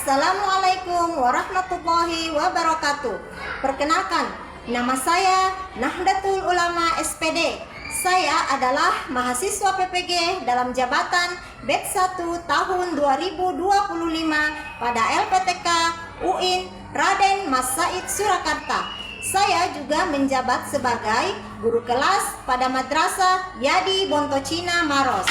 Assalamualaikum warahmatullahi wabarakatuh. Perkenalkan, nama saya Nahdlatul Ulama SPD. Saya adalah mahasiswa PPG dalam jabatan Batch 1 tahun 2025 pada LPTK UIN Raden Mas Said Surakarta. Saya juga menjabat sebagai guru kelas pada Madrasah Yadi Bontocina Maros.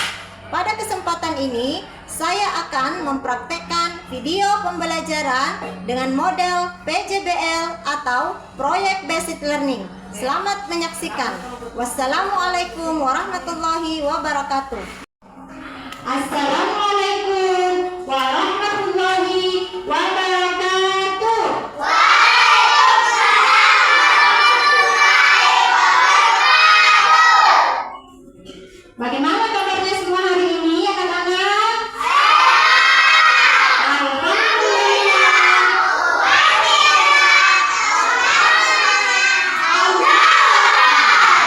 Pada kesempatan ini, saya akan mempraktekkan video pembelajaran dengan model PJBL atau Project Based Learning. Selamat menyaksikan. Wassalamualaikum warahmatullahi wabarakatuh. Assalamualaikum warahmatullahi wabarakatuh. Bagaimana kabarnya semua hari ini, anak-anak? Alhamdulillah.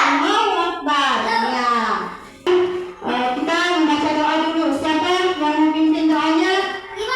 Allahu Akbar. Ya. Kita membaca doa dulu. Siapa yang memimpin doanya? Ya,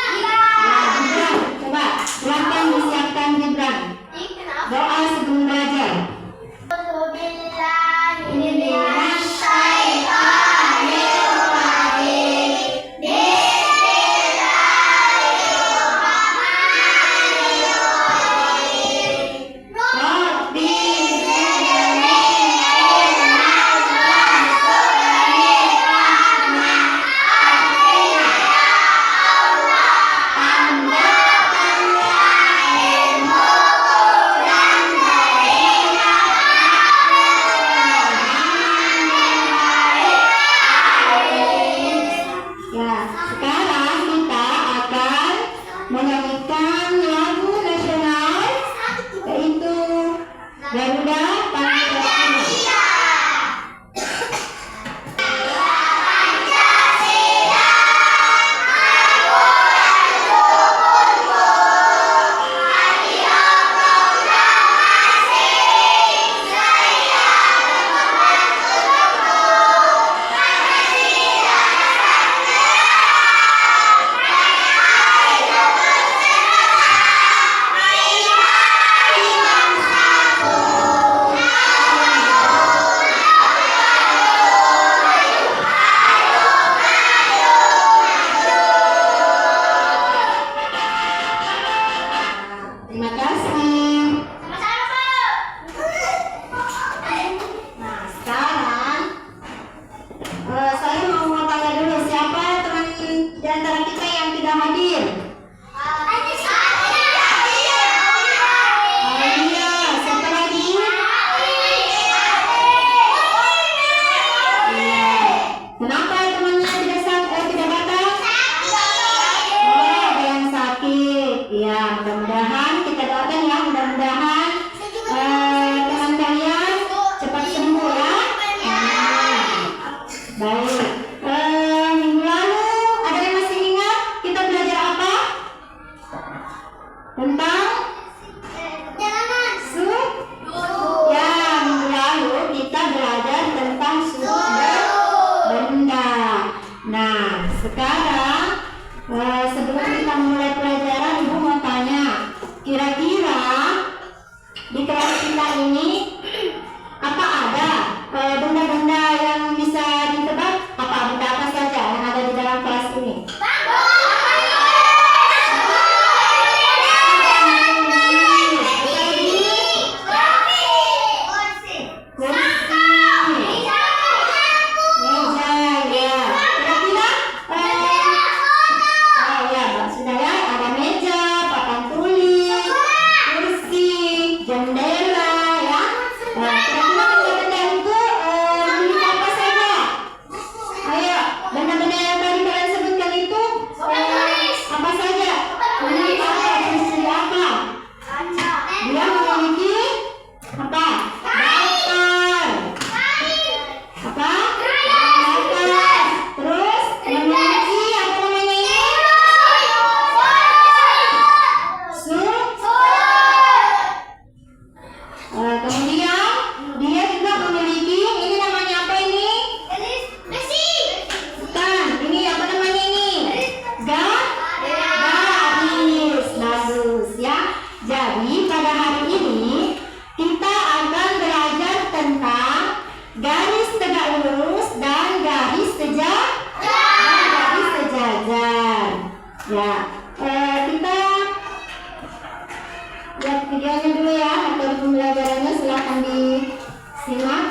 videonya dulu ya, metode pembelajarannya silahkan disimak.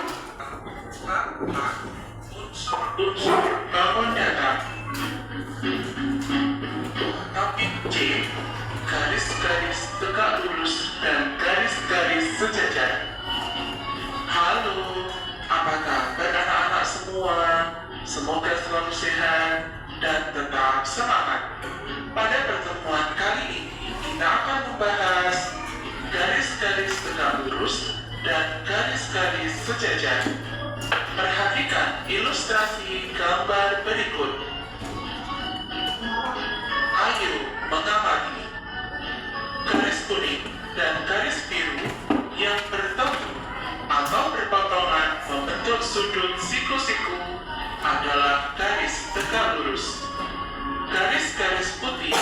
Unsur bangun data. Tabit C, garis-garis tegak lurus dan garis-garis sejajar. Halo, apa kabar anak-anak semua? Semoga selalu sehat dan tetap semangat. Pada pertemuan kali ini kita akan membahas garis-garis tegak lurus dan garis-garis sejajar. Perhatikan ilustrasi gambar berikut. Ayo mengamati garis kuning dan garis biru yang bertemu atau berpotongan membentuk sudut siku-siku adalah garis tegak lurus. Garis-garis putih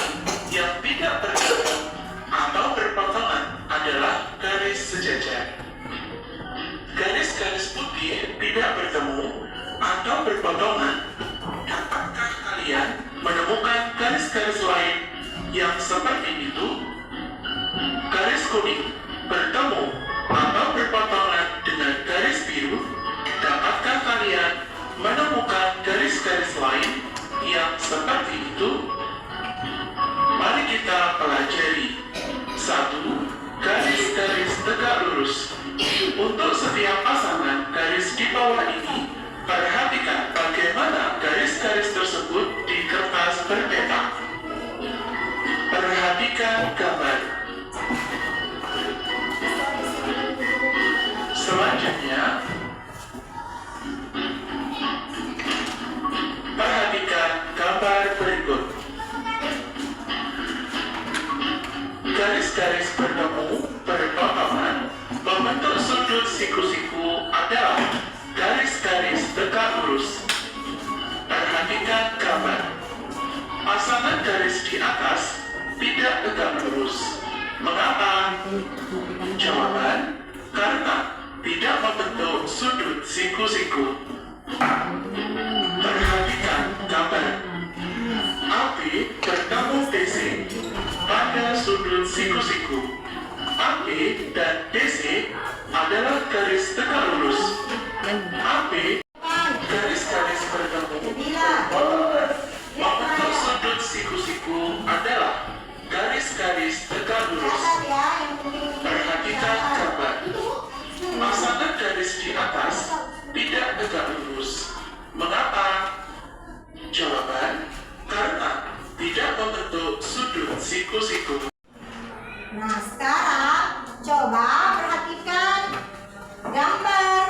yang tidak bertemu atau berpotongan adalah garis sejajar. Garis-garis putih tidak bertemu atau berpotongan. Dapatkah kalian menemukan garis-garis lain yang seperti itu? Garis kuning bertemu atau berpotongan dengan garis biru. Dapatkah kalian menemukan garis-garis lain yang seperti itu? Mari kita pelajari. 1. Garis-garis tegak lurus. Untuk setiap pasangan garis di bawah ini, perhatikan bagaimana garis-garis tersebut di kertas berpeta. Perhatikan gambar. Selanjutnya, perhatikan gambar berikut. Garis-garis bertemu berpotongan membentuk sudut siku-siku adalah garis-garis tegak lurus. Perhatikan gambar. Pasangan garis di atas tidak tegak lurus. Mengapa? Jawaban, karena tidak membentuk sudut siku-siku. Perhatikan gambar. AB bertemu DC pada sudut siku-siku. AB dan DC adalah garis tegak lurus. AB garis-garis bertemu membentuk sudut siku-siku adalah garis-garis tegak lurus. Perhatikan gambar. Pasangan garis di atas tidak tegak lurus. Mengapa? Jawaban, karena tidak membentuk sudut siku-siku. Nah, sekarang coba perhatikan gambar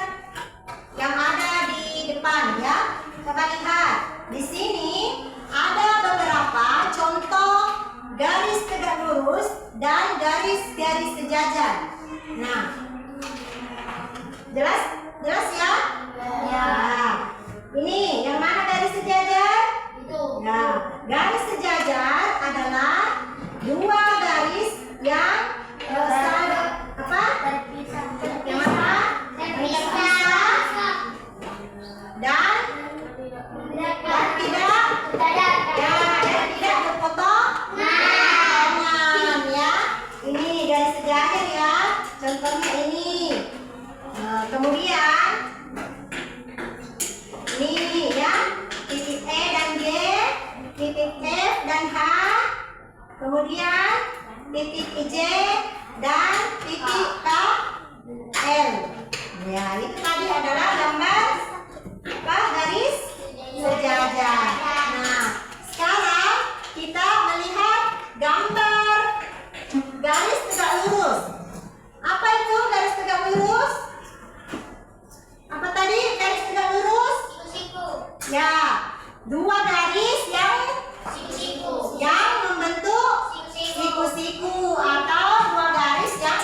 yang ada di depan ya. Coba lihat. Di sini ada beberapa contoh garis tegak lurus dan garis-garis sejajar. Nah, jelas ya? Ya. Ini yang mana garis sejajar? Itu. Nah, garis sejajar adalah dua garis yang terpisah. Yang mana? Terpisah. Dan tidak berpotongan ya. Ini garis sejajar ya. Contohnya ini. Kemudian ini ya, titik E dan G, titik F dan H, kemudian titik IJ dan titik K L. Ya, itu tadi adalah gambar garis sejajar. Nah, sekarang kita melihat gambar garis tegak lurus. Apa itu garis tegak lurus? Apa tadi garis tegak lurus? Ya, dua garis yang membentuk siku-siku atau dua garis yang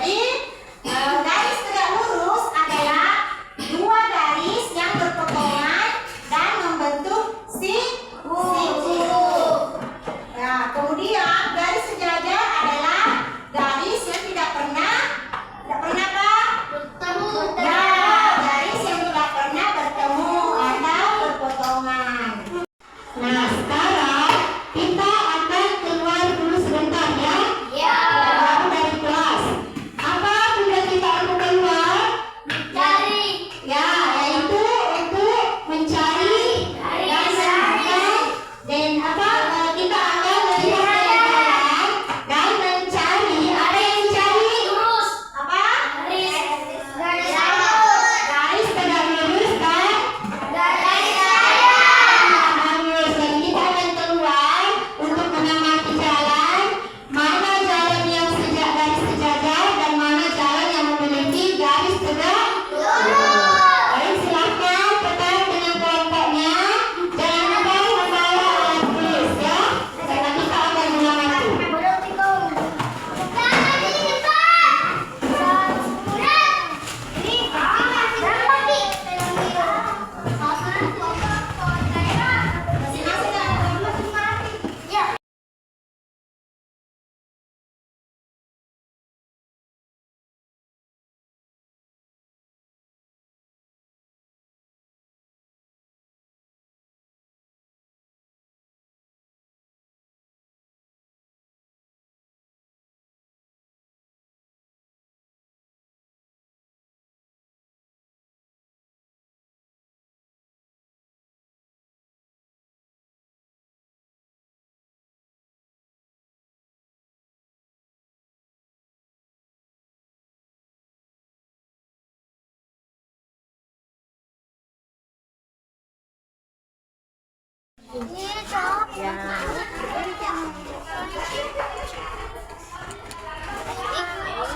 Jadi garis tegak lurus adalah dua garis yang berpotongan dan membentuk siku. Nah, kemudian garis sejajar adalah garis yang tidak pernah apa? Bertemu. Nah, garis yang tidak pernah bertemu atau berpotongan. Nah, sekarang kita akan keluar dulu sebentar ya. Ya. Baru dari kelas. Apa tugas kita untuk keluar? Mencari. Ya, yaitu untuk mencari dan menemukan dan apa? Kita akan melihat jalan dan mencari. Apa yang dicari? Lurus. Apa? Garis tegak lurus dan garis lurus. Dan kita akan keluar untuk mengamati jalan. Mana jalan yang garis sejajar dan mana jalan yang memiliki garis tegak lurus. Baik, silakan tetap dengan kelompoknya. Jangan lupa membawa alat tulis ya. Karena kita akan mengamati.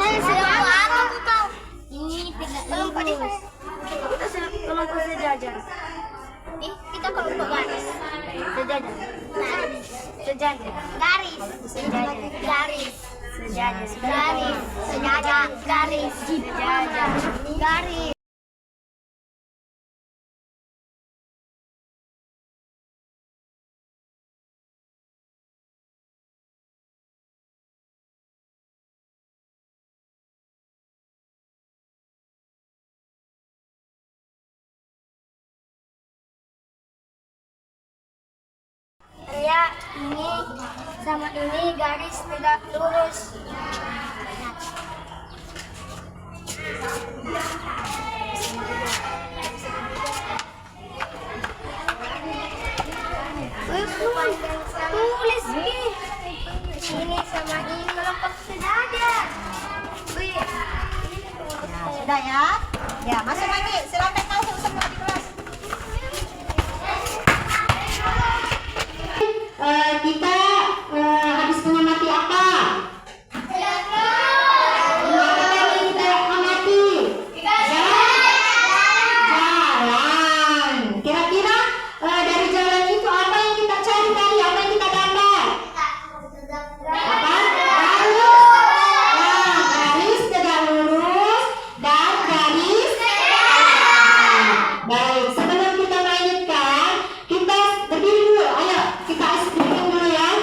Saya sedang apa aku tahu? Ini kelompok sejajar. Kita kelompok garis. Sejajar. Sejajar. Garis. Sejajar. Garis. Sejajar. Garis. Sejajar. Garis. Sejajar. Garis. Ya, ini sama ini garis tegak lurus. Tulis nih. Ini sama ini kelompok sejajar. Sudah ya? Ya, masuk lagi. Silakan masuk semua di kelas. Kita habis mengamati apa? Kita amati jalan. Kira-kira dari jalan itu apa yang kita cari tadi? Apa yang kita gambar? Apa? Garis tegak lurus dan garis. Baik, sebelum kita melanjutkan, kita berdiri dulu. Ayo, kita asik dulu ya.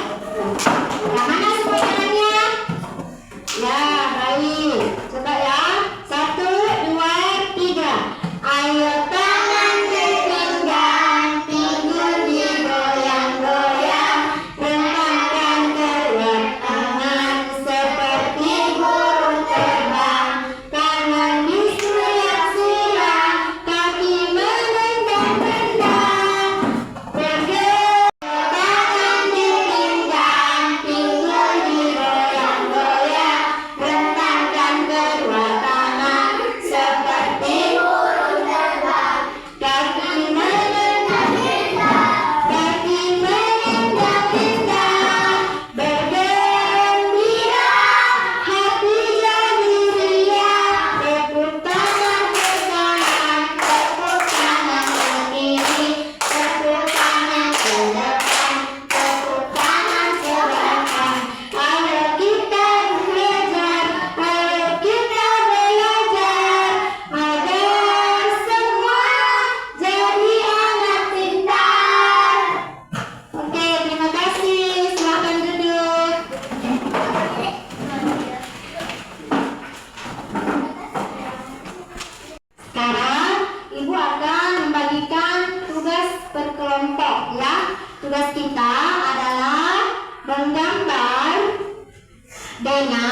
kita adalah menggambar Dena,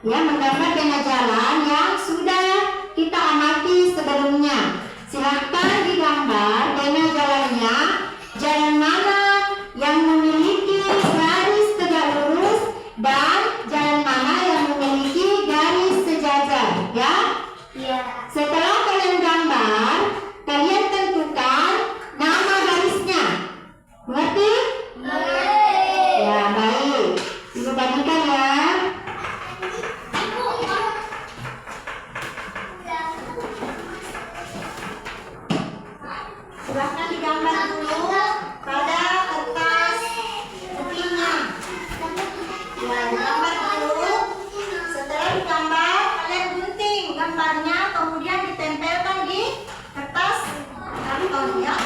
ya, menggambar Dena jalan yang sudah kita amati sebelumnya. Silahkan digambar Dena jalannya, jalan mana yang memiliki garis tegak lurus dan jalan mana yang memiliki garis sejajar, ya? Setelah kalian gambar, kalian tentukan nama garisnya. Mengerti? Ya, baik. Ibu bagikan ya. Silahkan digambar dulu pada kertas putihnya. Ya, digambar dulu. Setelah digambar, kalian gunting gambarnya, kemudian ditempelkan di kertas karton, ya.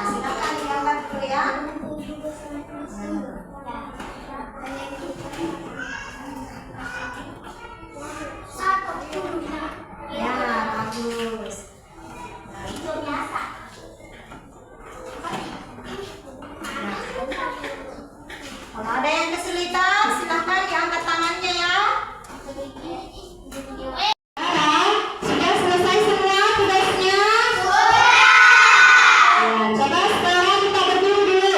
Silakan digambar dulu ya. Ya, bagus. Kalau ada yang kesulitan, silahkan diangkat tangannya ya. Sudah selesai semua tugasnya? Ya, coba sekarang kita berdiri dulu.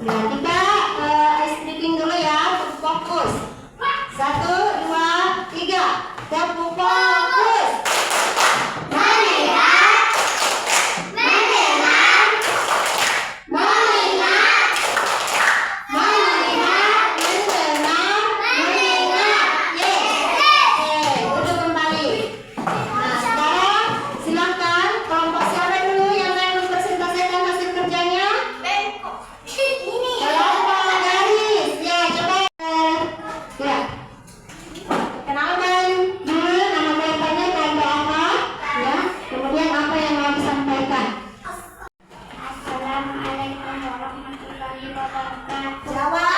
Ya, kita stripping dulu ya, untuk fokus. 1, 2, 3. Tepuk fokus. Melihat, mendengar, melihat, melihat, mendengar, mendengar. Yes. Duduk kembali. Nah, sekarang silakan kelompok siapa dulu yang akan mempresentasikan hasil kerjanya? Kelompok garis. Ya, coba. Ya. Kenalkan dulu nama kelompoknya kelompok apa, ya. Kemudian apa yang mau disampaikan. Assalamualaikum warahmatullahi wabarakatuh. Jawab.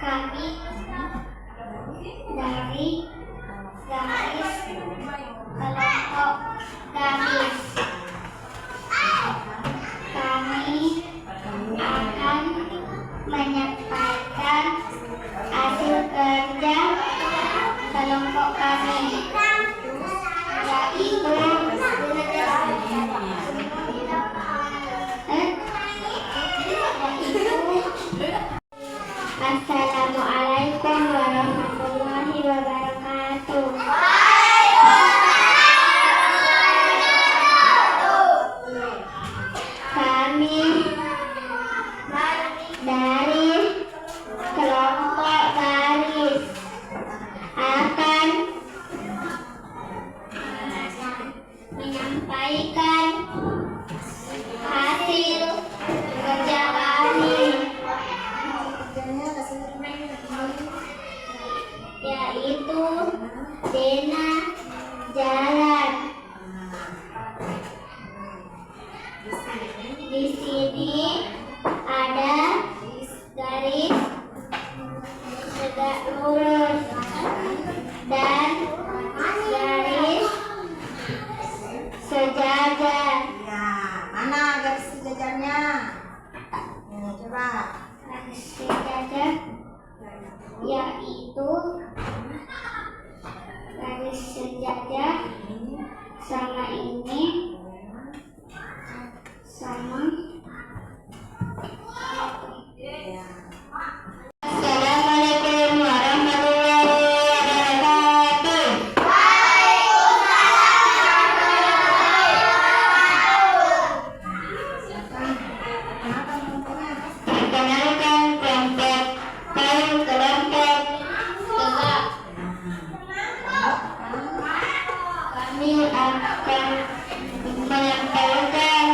Kami dari garis kelompok garis. Kami akan menyampaikan hasil kerja kelompok kami, yaitu Assalamualaikum warahmatullahi wabarakatuh. Kami dari kelompok garis akan menyampaikan hasil kerja kami, yaitu Dena jalan. Di sini ada garis tegak lurus dan garis sejajar. Ya, mana garis sejajarnya? Coba. Garis sejajar yaitu garis sejajar sama ini sama. Assalamualaikum warahmatullahi wabarakatuh. Perkenalkan kelompok tegak. Kami akan menyampaikan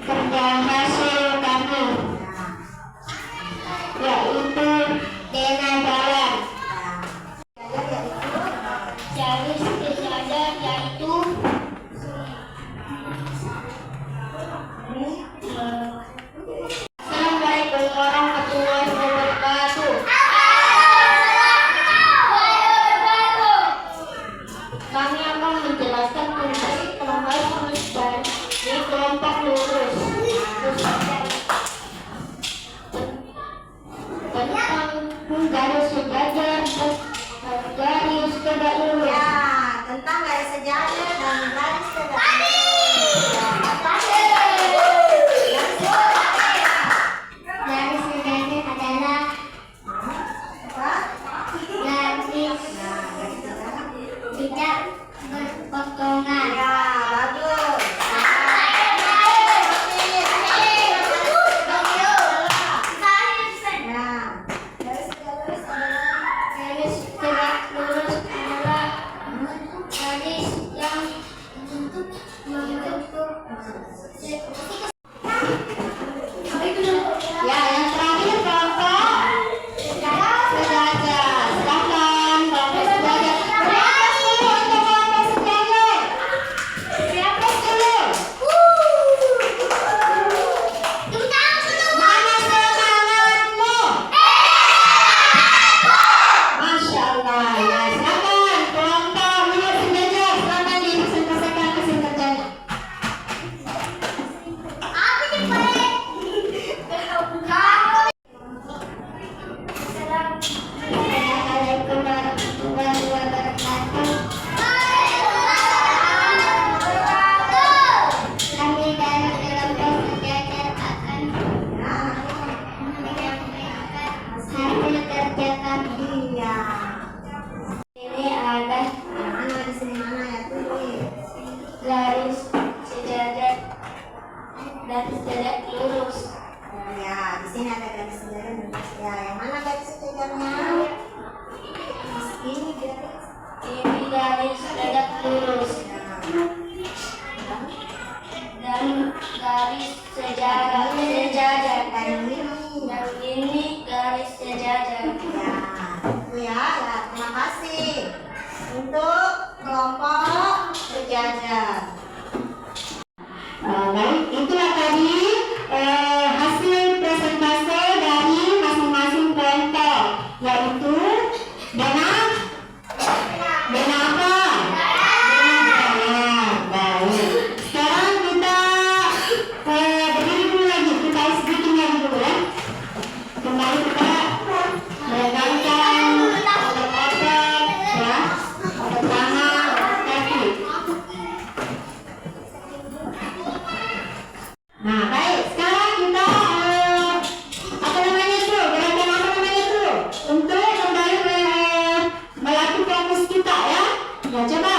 kerja hasil kami. garis sejajar yaitu Assalamualaikum warahmatullahi wabarakatuh. Kami akan menjelaskan tentang kelompok tulisan di kelompok lurus. Tentang garis sejajar dan garis tegak lurus. Ya, tentang garis sejajar dan garis tegak lurus. Garis sejajar adalah Apa? garis tidak berpotongan. Ya, bagus. Nah, garis tegak lurus adalah Garis tegak lurus adalah garis yang membentuk ya, yang terakhir kelompok sejajar. Silakan kelompok sejajar. Beriapas dulu untuk kelompok sejajar. Beriapas dulu. Mana semangatmu? Masya Allah. Ya, silakan kelompok lurus sejajar. Silakan dipresentasikan hasil kerjanya. Assalamualaikum warahmatullahi wabarakatuh. Kami dari kelompok sejajar akan menyampaikan hasil kerja kami. Iya. Ini adalah Mana di sini mana ya tulis? garis sejajar lurus. Ya, di sini ada garis sejajar dan garis. Ya, yang mana garis sejajarnya? Ini garis. Ini garis tegak lurus dan garis sejajar Dan ini. dan ini garis sejajar. Ya, itu ya. Ya, terima kasih untuk kelompok sejajar. Baik, itulah tadi hasil presentase dari masing-masing kelompok, yaitu dengan apa? Dengan baik. Sekarang kita berdiri dulu lagi, kita speaking lagi dulu ya. Kembali kita meregangkan otot-otot ya, otot tangan, otot kaki. Nah, baik. Sekarang kita apa namanya itu? Gerakan apa namanya itu? Untuk kembali melatih fokus kita ya. Nah, coba